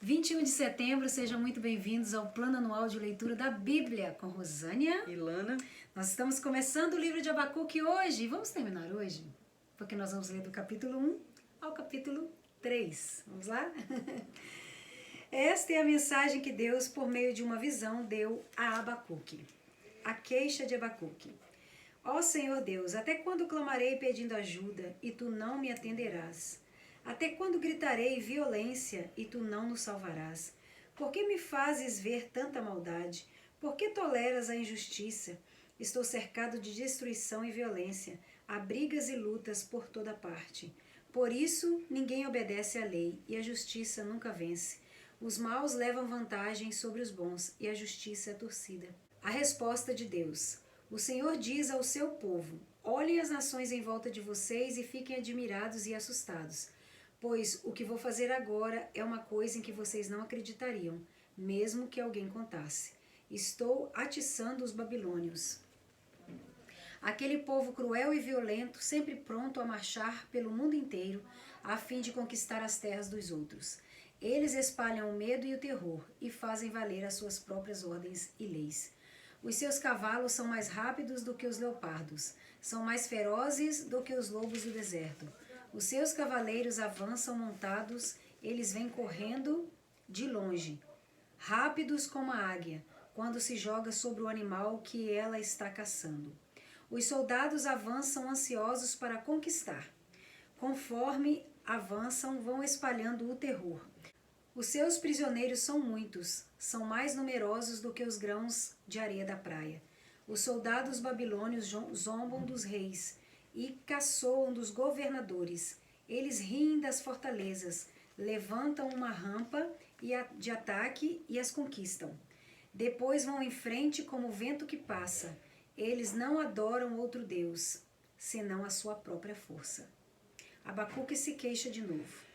21 de setembro, sejam muito bem-vindos ao Plano Anual de Leitura da Bíblia com Rosânia e Lana. Nós estamos começando o livro de Abacuque hoje e vamos terminar hoje, porque nós vamos ler do capítulo 1 ao capítulo 3. Vamos lá? Esta é a mensagem que Deus, por meio de uma visão, deu a Abacuque. A queixa de Abacuque. Ó Senhor Deus, até quando clamarei pedindo ajuda e tu não me atenderás? Até quando gritarei violência e tu não nos salvarás? Por que me fazes ver tanta maldade? Por que toleras a injustiça? Estou cercado de destruição e violência. Há brigas e lutas por toda parte. Por isso, ninguém obedece à lei e a justiça nunca vence. Os maus levam vantagem sobre os bons e a justiça é torcida. A resposta de Deus. O Senhor diz ao seu povo: olhem as nações em volta de vocês e fiquem admirados e assustados. Pois o que vou fazer agora é uma coisa em que vocês não acreditariam, mesmo que alguém contasse. Estou atiçando os babilônios. Aquele povo cruel e violento, sempre pronto a marchar pelo mundo inteiro, a fim de conquistar as terras dos outros. Eles espalham o medo e o terror, e fazem valer as suas próprias ordens e leis. Os seus cavalos são mais rápidos do que os leopardos, são mais ferozes do que os lobos do deserto. Os seus cavaleiros avançam montados, eles vêm correndo de longe, rápidos como a águia, quando se joga sobre o animal que ela está caçando. Os soldados avançam ansiosos para conquistar. Conforme avançam, vão espalhando o terror. Os seus prisioneiros são muitos, são mais numerosos do que os grãos de areia da praia. Os soldados babilônios zombam dos reis e caçoam dos governadores. Eles riem das fortalezas, levantam uma rampa de ataque e as conquistam. Depois vão em frente como o vento que passa. Eles não adoram outro Deus, senão a sua própria força. Abacuque se queixa de novo.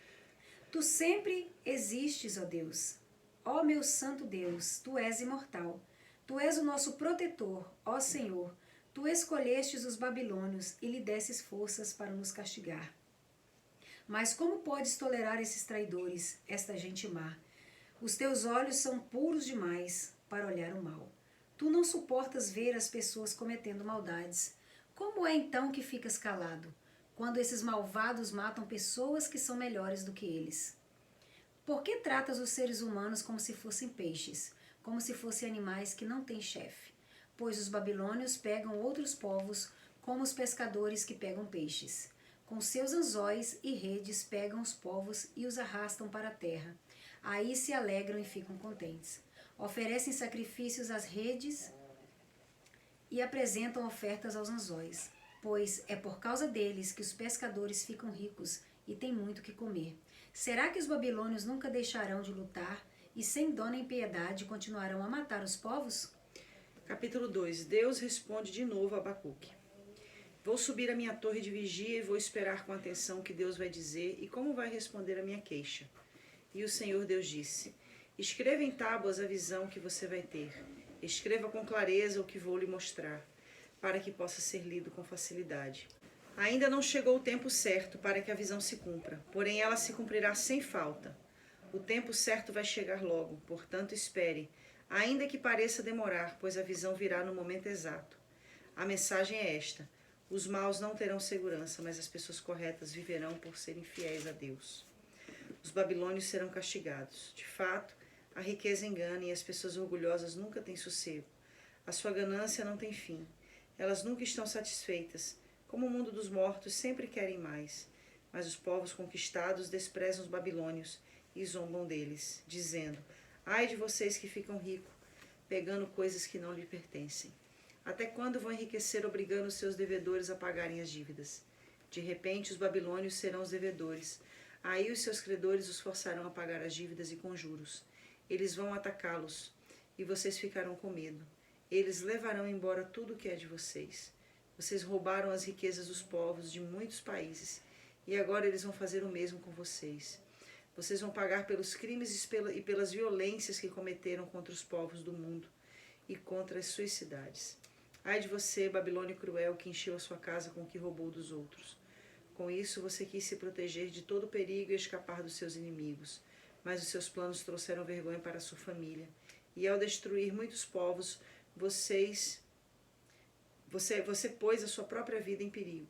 Tu sempre existes, ó Deus. Ó meu santo Deus, tu és imortal. Tu és o nosso protetor, ó Senhor. Tu escolhestes os babilônios e lhe desses forças para nos castigar. Mas como podes tolerar esses traidores, esta gente má? Os teus olhos são puros demais para olhar o mal. Tu não suportas ver as pessoas cometendo maldades. Como é então que ficas calado, quando esses malvados matam pessoas que são melhores do que eles? Por que tratas os seres humanos como se fossem peixes, como se fossem animais que não têm chefe? Pois os babilônios pegam outros povos como os pescadores que pegam peixes. Com seus anzóis e redes pegam os povos e os arrastam para a terra. Aí se alegram e ficam contentes. Oferecem sacrifícios às redes e apresentam ofertas aos anzóis. Pois é por causa deles que os pescadores ficam ricos e têm muito que comer. Será que os babilônios nunca deixarão de lutar e sem dó nem piedade continuarão a matar os povos? Capítulo 2. Deus responde de novo a Abacuque. Vou subir a minha torre de vigia e vou esperar com atenção o que Deus vai dizer e como vai responder a minha queixa. E o Senhor Deus disse: escreva em tábuas a visão que você vai ter. Escreva com clareza o que vou lhe mostrar, para que possa ser lido com facilidade. Ainda não chegou o tempo certo para que a visão se cumpra, porém ela se cumprirá sem falta. O tempo certo vai chegar logo, portanto espere, ainda que pareça demorar, pois a visão virá no momento exato. A mensagem é esta: os maus não terão segurança, mas as pessoas corretas viverão por serem fiéis a Deus. Os babilônios serão castigados. De fato, a riqueza engana e as pessoas orgulhosas nunca têm sossego. A sua ganância não tem fim. Elas nunca estão satisfeitas. Como o mundo dos mortos, sempre querem mais. Mas os povos conquistados desprezam os babilônios e zombam deles, dizendo: ai de vocês que ficam ricos, pegando coisas que não lhe pertencem. Até quando vão enriquecer obrigando os seus devedores a pagarem as dívidas? De repente os babilônios serão os devedores. Aí os seus credores os forçarão a pagar as dívidas e com juros. Eles vão atacá-los e vocês ficarão com medo. Eles levarão embora tudo o que é de vocês. Vocês roubaram as riquezas dos povos de muitos países e agora eles vão fazer o mesmo com vocês. Vocês vão pagar pelos crimes e pelas violências que cometeram contra os povos do mundo e contra as suas cidades. Ai de você, Babilônia cruel, que encheu a sua casa com o que roubou dos outros. Com isso você quis se proteger de todo perigo e escapar dos seus inimigos. mas os seus planos trouxeram vergonha para a sua família. E ao destruir muitos povos, você pôs a sua própria vida em perigo.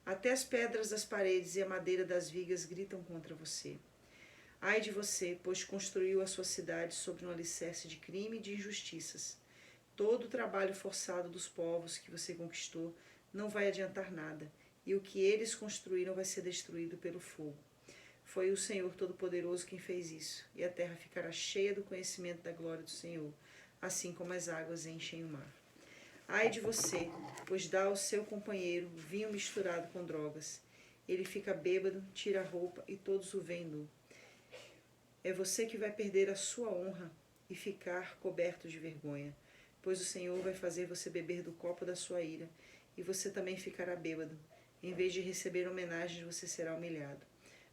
Até as pedras das paredes e a madeira das vigas gritam contra você. Ai de você, pois construiu a sua cidade sobre um alicerce de crime e de injustiças. Todo o trabalho forçado dos povos que você conquistou não vai adiantar nada, e o que eles construíram vai ser destruído pelo fogo. Foi o Senhor Todo-Poderoso quem fez isso, e a terra ficará cheia do conhecimento da glória do Senhor, assim como as águas enchem o mar. Ai de você, pois dá ao seu companheiro vinho misturado com drogas. Ele fica bêbado, tira a roupa e todos o veem nu. É você que vai perder a sua honra e ficar coberto de vergonha, pois o Senhor vai fazer você beber do copo da sua ira, e você também ficará bêbado. Em vez de receber homenagens, você será humilhado.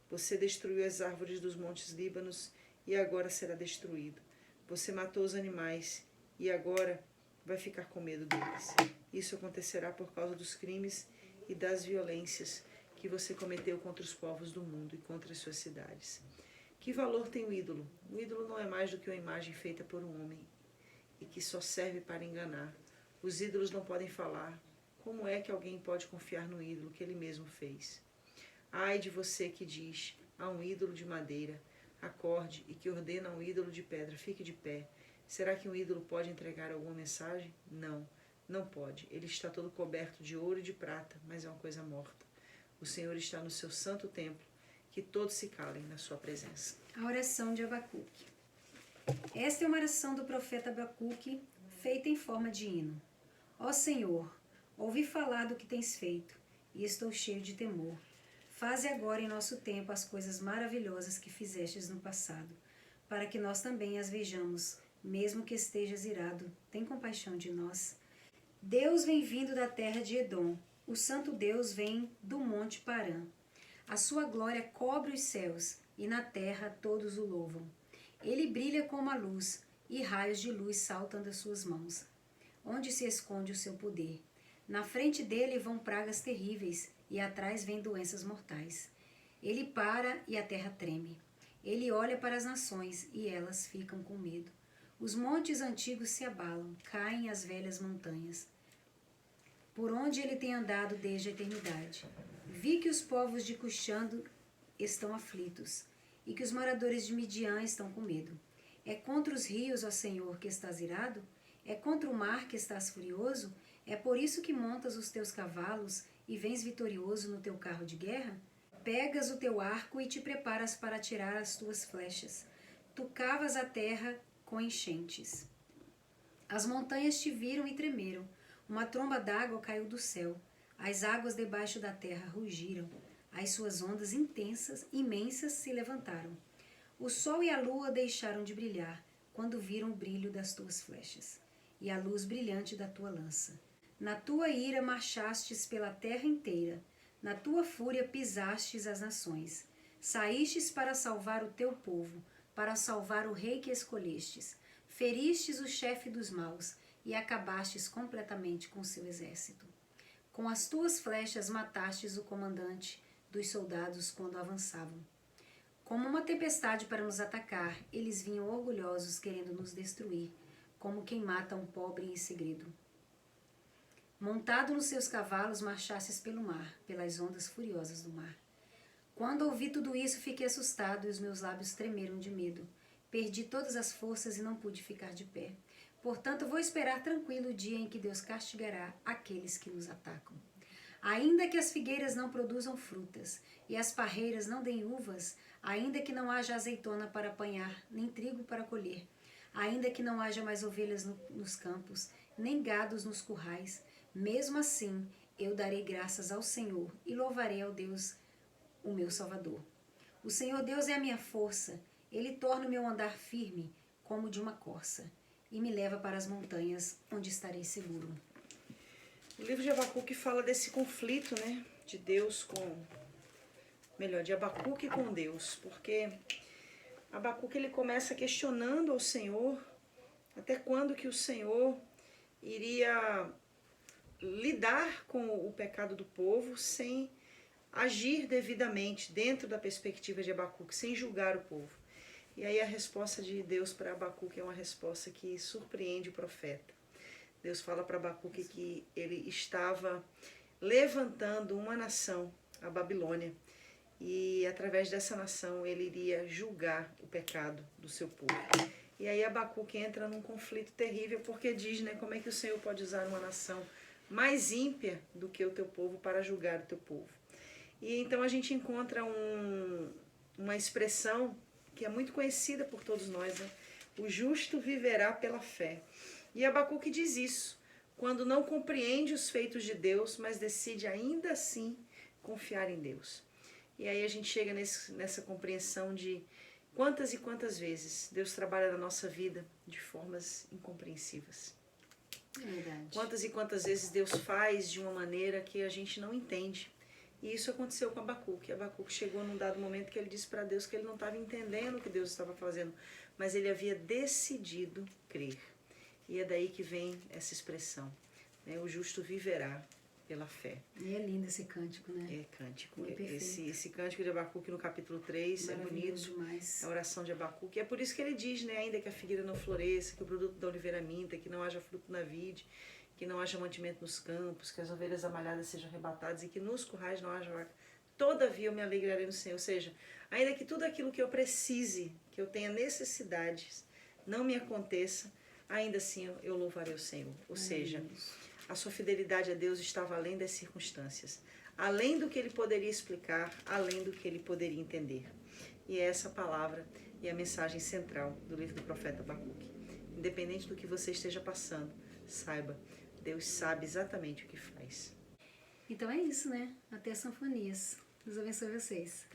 Você destruiu as árvores dos montes Líbanos e agora será destruído. Você matou os animais e agora vai ficar com medo deles. Isso acontecerá por causa dos crimes e das violências que você cometeu contra os povos do mundo e contra as suas cidades. Que valor tem o ídolo? O ídolo não é mais do que uma imagem feita por um homem e que só serve para enganar. Os ídolos não podem falar. Como é que alguém pode confiar no ídolo que ele mesmo fez? Ai de você que diz a um ídolo de madeira, acorde, e que ordena a um ídolo de pedra, fique de pé. Será que um ídolo pode entregar alguma mensagem? Não, não pode. Ele está todo coberto de ouro e de prata, mas é uma coisa morta. O Senhor está no seu santo templo, que todos se calem na sua presença. A oração de Abacuque. Esta é uma oração do profeta Abacuque, feita em forma de hino. Ó Senhor, ouvi falar do que tens feito, e estou cheio de temor. Faze agora em nosso tempo as coisas maravilhosas que fizestes no passado, para que nós também as vejamos, mesmo que estejas irado. Tem compaixão de nós. Deus vem vindo da terra de Edom, o santo Deus vem do monte Parã. A sua glória cobre os céus, e na terra todos o louvam. Ele brilha como a luz, e raios de luz saltam das suas mãos. Onde se esconde o seu poder? Na frente dele vão pragas terríveis, e atrás vêm doenças mortais. Ele para e a terra treme. Ele olha para as nações, e elas ficam com medo. Os montes antigos se abalam, caem as velhas montanhas, por onde ele tem andado desde a eternidade. Vi que os povos de Cuxando estão aflitos, e que os moradores de Midian estão com medo. É contra os rios, ó Senhor, que estás irado? É contra o mar que estás furioso? É por isso que montas os teus cavalos e vens vitorioso no teu carro de guerra? Pegas o teu arco e te preparas para atirar as tuas flechas. Tu cavas a terra com enchentes. As montanhas te viram e tremeram. Uma tromba d'água caiu do céu. As águas debaixo da terra rugiram. As suas ondas intensas, imensas, se levantaram. O sol e a lua deixaram de brilhar quando viram o brilho das tuas flechas e a luz brilhante da tua lança. Na tua ira marchastes pela terra inteira. Na tua fúria pisastes as nações. Saístes para salvar o teu povo, para salvar o rei que escolhestes. Feristes o chefe dos maus e acabastes completamente com seu exército. Com as tuas flechas matastes o comandante dos soldados quando avançavam. Como uma tempestade para nos atacar, eles vinham orgulhosos querendo nos destruir, como quem mata um pobre em segredo. Montado nos seus cavalos, marchastes pelo mar, pelas ondas furiosas do mar. Quando ouvi tudo isso, fiquei assustado e os meus lábios tremeram de medo. Perdi todas as forças e não pude ficar de pé. Portanto, vou esperar tranquilo o dia em que Deus castigará aqueles que nos atacam. Ainda que as figueiras não produzam frutas e as parreiras não deem uvas, ainda que não haja azeitona para apanhar, nem trigo para colher, ainda que não haja mais ovelhas nos campos, nem gados nos currais, mesmo assim eu darei graças ao Senhor e louvarei ao Deus, o meu Salvador. O Senhor Deus é a minha força, Ele torna o meu andar firme como de uma corça e me leva para as montanhas onde estarei seguro. O livro de Abacuque fala desse conflito, né, de Deus de Abacuque com Deus, porque Abacuque ele começa questionando ao Senhor até quando que o Senhor iria lidar com o pecado do povo sem agir devidamente dentro da perspectiva de Abacuque, sem julgar o povo. E aí a resposta de Deus para Abacuque é uma resposta que surpreende o profeta. Deus fala para Abacuque que ele estava levantando uma nação, a Babilônia, e através dessa nação ele iria julgar o pecado do seu povo. E aí Abacuque entra num conflito terrível, porque diz, né, como é que o Senhor pode usar uma nação mais ímpia do que o teu povo para julgar o teu povo. E então a gente encontra uma expressão que é muito conhecida por todos nós, né? O justo viverá pela fé. E Abacuque diz isso, quando não compreende os feitos de Deus, mas decide ainda assim confiar em Deus. E aí a gente chega nessa compreensão de quantas e quantas vezes Deus trabalha na nossa vida de formas incompreensíveis. Verdade. Quantas e quantas vezes Deus faz de uma maneira que a gente não entende. E isso aconteceu com Abacuque. Abacuque chegou num dado momento que ele disse para Deus que ele não estava entendendo o que Deus estava fazendo, mas ele havia decidido crer. E é daí que vem essa expressão, né? O justo viverá pela fé. E é lindo esse cântico, né? É cântico. É Esse cântico de Abacuque no capítulo 3 é bonito. Demais. A oração de Abacuque. É por isso que ele diz, né? Ainda que a figueira não floresça, que o produto da oliveira minta, que não haja fruto na vide, que não haja mantimento nos campos, que as ovelhas amalhadas sejam arrebatadas e que nos currais não haja vaca. Todavia eu me alegrarei no Senhor. Ou seja, ainda que tudo aquilo que eu precise, que eu tenha necessidades, não me aconteça, ainda assim eu louvarei o Senhor. Ou seja, a sua fidelidade a Deus estava além das circunstâncias, além do que ele poderia explicar, além do que ele poderia entender. E é essa palavra e a mensagem central do livro do profeta Abacuque. Independente do que você esteja passando, saiba, Deus sabe exatamente o que faz. Então é isso, né? Até sanfonias. Deus abençoe vocês.